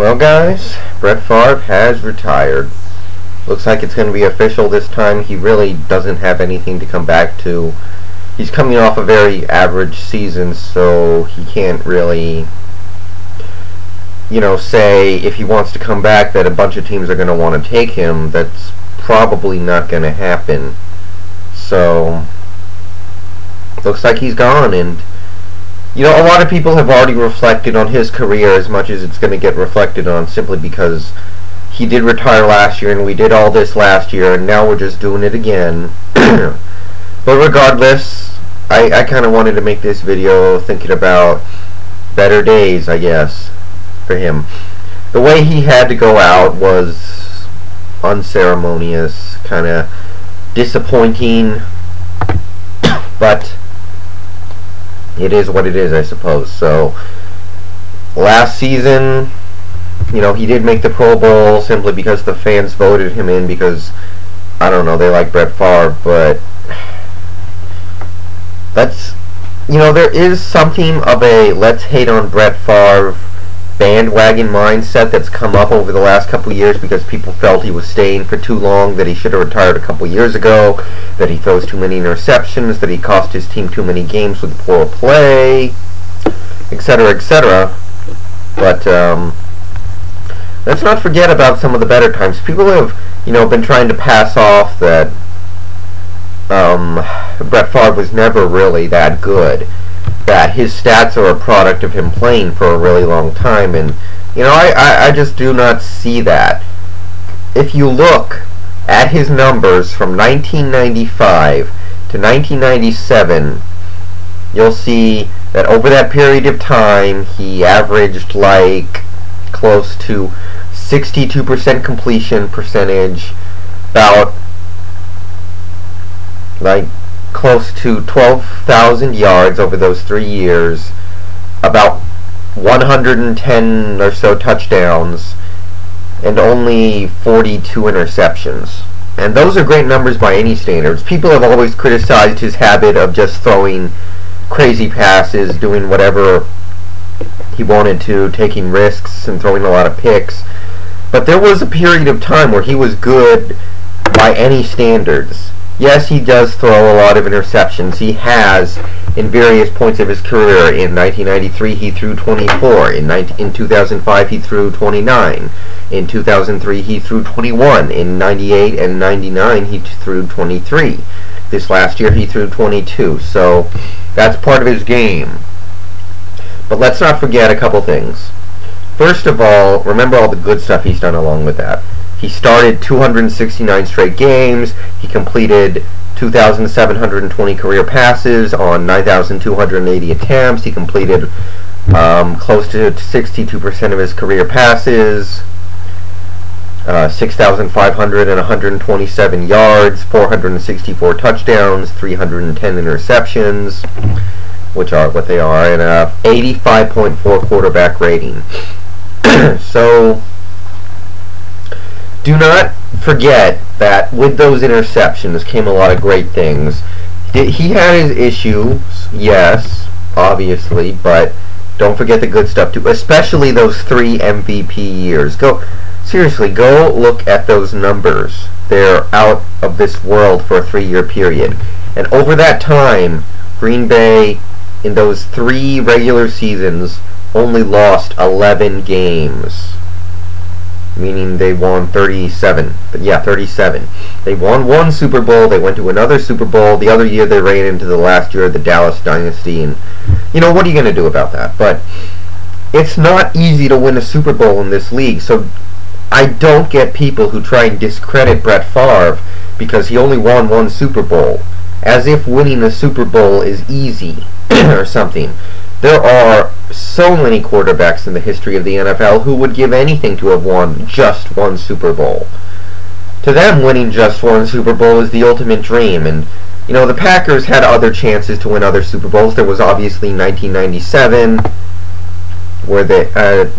Well, guys, Brett Favre has retired. Looks like it's going to be official this time. He really doesn't have anything to come back to. He's coming off a very average season, so he can't really, say if he wants to come back that a bunch of teams are going to want to take him. That's probably not going to happen. So, looks like he's gone, and a lot of people have already reflected on his career as much as it's going to get reflected on, simply because he did retire last year and we did all this last year and now we're just doing it again. But regardless, I kind of wanted to make this video thinking about better days, I guess, for him. The way he had to go out was unceremonious, kind of disappointing, but it is what it is, I suppose. So, last season, he did make the Pro Bowl simply because the fans voted him in because, I don't know, they like Brett Favre, but that's, there is something of a let's hate on Brett Favre bandwagon mindset that's come up over the last couple of years because people felt he was staying for too long, that he should have retired a couple years ago, that he throws too many interceptions, that he cost his team too many games with poor play, etc., etc. But let's not forget about some of the better times. People have, been trying to pass off that Brett Favre was never really that good, that his stats are a product of him playing for a really long time, and I just do not see that. If you look at his numbers from 1995 to 1997, you'll see that over that period of time he averaged like close to 62% completion percentage, about like close to 12,000 yards over those 3 years, about 110 or so touchdowns, and only 42 interceptions. And those are great numbers by any standards. People have always criticized his habit of just throwing crazy passes, doing whatever he wanted to, taking risks and throwing a lot of picks. But there was a period of time where he was good by any standards. Yes, he does throw a lot of interceptions. He has in various points of his career. In 1993 he threw 24. In 2005 he threw 29. In 2003 he threw 21. In 98 and 99 he threw 23. This last year he threw 22. So that's part of his game. But let's not forget a couple things. First of all, remember all the good stuff he's done along with that. He started 269 straight games. He completed 2,720 career passes on 9,280 attempts. He completed close to 62% of his career passes, 6,500 and 127 yards, 464 touchdowns, 310 interceptions, which are what they are, and a 85.4 quarterback rating. So, do not forget that with those interceptions came a lot of great things. He had his issues, yes, obviously, but don't forget the good stuff too, especially those 3 MVP years. Seriously, go look at those numbers. They're out of this world for a 3-year period. And over that time, Green Bay, in those 3 regular seasons, only lost 11 games. Meaning they won 37. But yeah, 37. They won 1 Super Bowl, they went to another Super Bowl, the other year they ran into the last year of the Dallas Dynasty, and what are you going to do about that? But it's not easy to win a Super Bowl in this league, so I don't get people who try and discredit Brett Favre because he only won 1 Super Bowl, as if winning a Super Bowl is easy or something. There are so many quarterbacks in the history of the NFL who would give anything to have won just 1 Super Bowl. To them, winning just 1 Super Bowl is the ultimate dream, and the Packers had other chances to win other Super Bowls. There was obviously 1997, where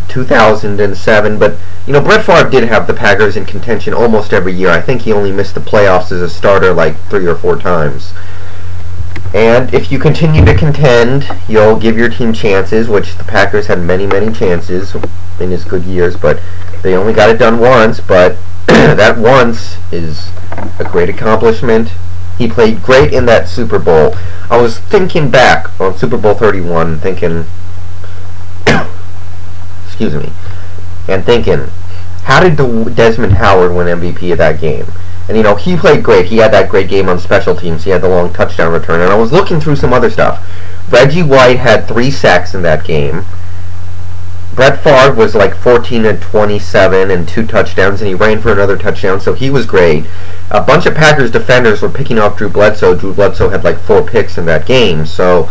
2007, but Brett Favre did have the Packers in contention almost every year. I think he only missed the playoffs as a starter like 3 or 4 times. And if you continue to contend, you'll give your team chances, which the Packers had many, many chances in his good years, but they only got it done once, but that once is a great accomplishment. He played great in that Super Bowl. I was thinking back on Super Bowl 31, thinking, excuse me, and thinking, how did Desmond Howard win MVP of that game? And, you know, he played great. He had that great game on special teams. He had the long touchdown return. And I was looking through some other stuff. Reggie White had 3 sacks in that game. Brett Favre was like 14 and 27 and 2 touchdowns, and he ran for another touchdown, so he was great. A bunch of Packers defenders were picking off Drew Bledsoe. Drew Bledsoe had like 4 picks in that game. So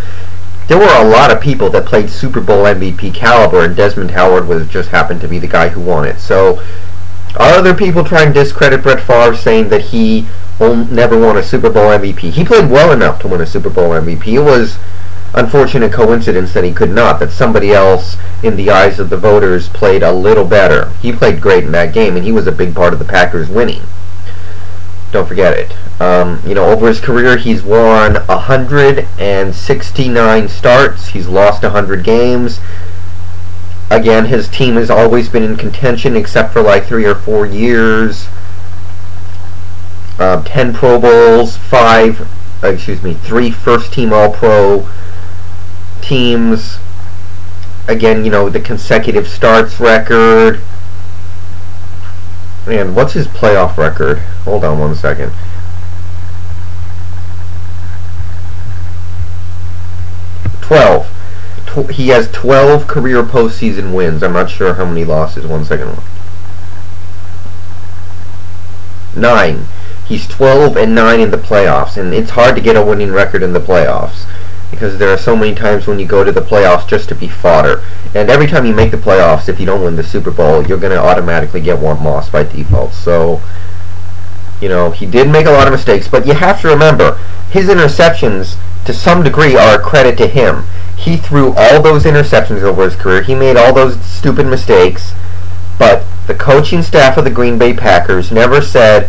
there were a lot of people that played Super Bowl MVP caliber, and Desmond Howard was just happened to be the guy who won it. So other people try and discredit Brett Favre, saying that he never won a Super Bowl MVP. He played well enough to win a Super Bowl MVP. It was unfortunate coincidence that he could not, that somebody else in the eyes of the voters played a little better. He played great in that game, and he was a big part of the Packers winning. Don't forget it. You know, over his career, he's won 169 starts. He's lost 100 games. Again, his team has always been in contention except for like 3 or 4 years. 10 Pro Bowls, 3 first-team All-Pro teams. Again, you know, the consecutive starts record. And what's his playoff record? Hold on one second. He has 12 career postseason wins. I'm not sure how many losses. 1 second. 9. He's 12 and 9 in the playoffs, and it's hard to get a winning record in the playoffs because there are so many times when you go to the playoffs just to be fodder. And every time you make the playoffs, if you don't win the Super Bowl, you're going to automatically get one loss by default. So, you know, he did make a lot of mistakes, but you have to remember, his interceptions, to some degree, are a credit to him. He threw all those interceptions over his career. He made all those stupid mistakes, but the coaching staff of the Green Bay Packers never said,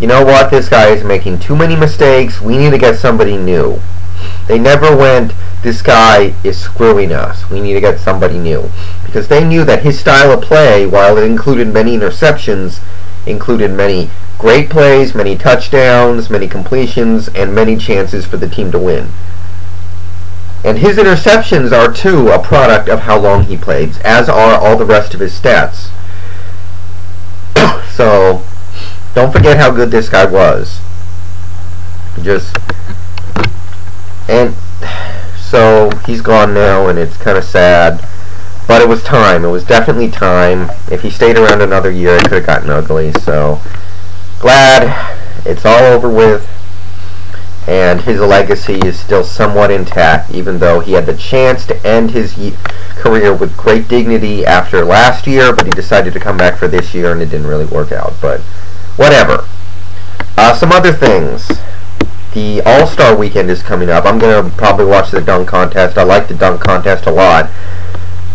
you know what, this guy is making too many mistakes, we need to get somebody new. They never went, this guy is screwing us, we need to get somebody new. Because they knew that his style of play, while it included many interceptions, included many great plays, many touchdowns, many completions, and many chances for the team to win. And his interceptions are, too, a product of how long he played, as are all the rest of his stats. So, don't forget how good this guy was. And so, he's gone now, and it's kind of sad. But it was time. It was definitely time. If he stayed around another year, it could have gotten ugly. So, glad it's all over with. And his legacy is still somewhat intact, even though he had the chance to end his career with great dignity after last year, but he decided to come back for this year, and it didn't really work out. But whatever. Some other things. The All-Star Weekend is coming up. I'm going to probably watch the dunk contest. I like the dunk contest a lot.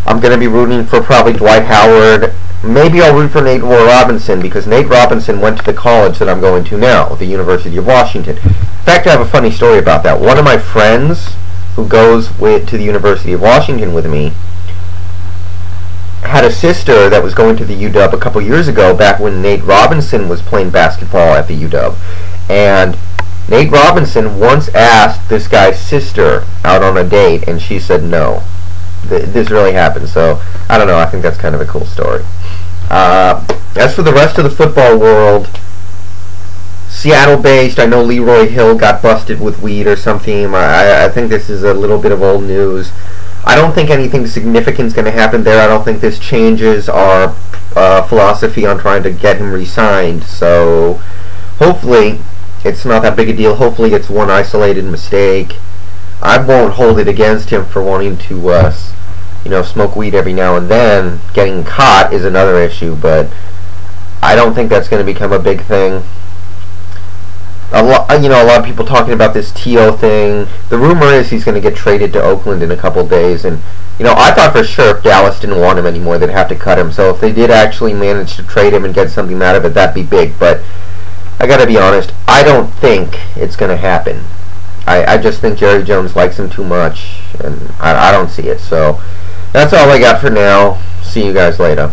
I'm going to be rooting for probably Dwight Howard. Maybe I'll root for Nate Robinson, because Nate Robinson went to the college that I'm going to now, the University of Washington. In fact, I have a funny story about that. One of my friends who goes to the University of Washington with me had a sister that was going to the UW a couple years ago, back when Nate Robinson was playing basketball at the UW. And Nate Robinson once asked this guy's sister out on a date, and she said no. This really happened, so I don't know. I think that's kind of a cool story. As for the rest of the football world, Seattle-based, I know Leroy Hill got busted with weed or something. I think this is a little bit of old news. I don't think anything significant is going to happen there. I don't think this changes our philosophy on trying to get him re-signed. So hopefully it's not that big a deal. Hopefully it's one isolated mistake. I won't hold it against him for wanting to smoke weed every now and then. Getting caught is another issue, but I don't think that's going to become a big thing. A lot of people talking about this T.O. thing. The rumor is he's going to get traded to Oakland in a couple days, and I thought for sure if Dallas didn't want him anymore, they'd have to cut him. So if they did actually manage to trade him and get something out of it, that'd be big. But I got to be honest, I don't think it's going to happen. I just think Jerry Jones likes him too much, and I don't see it. So that's all I got for now. See you guys later.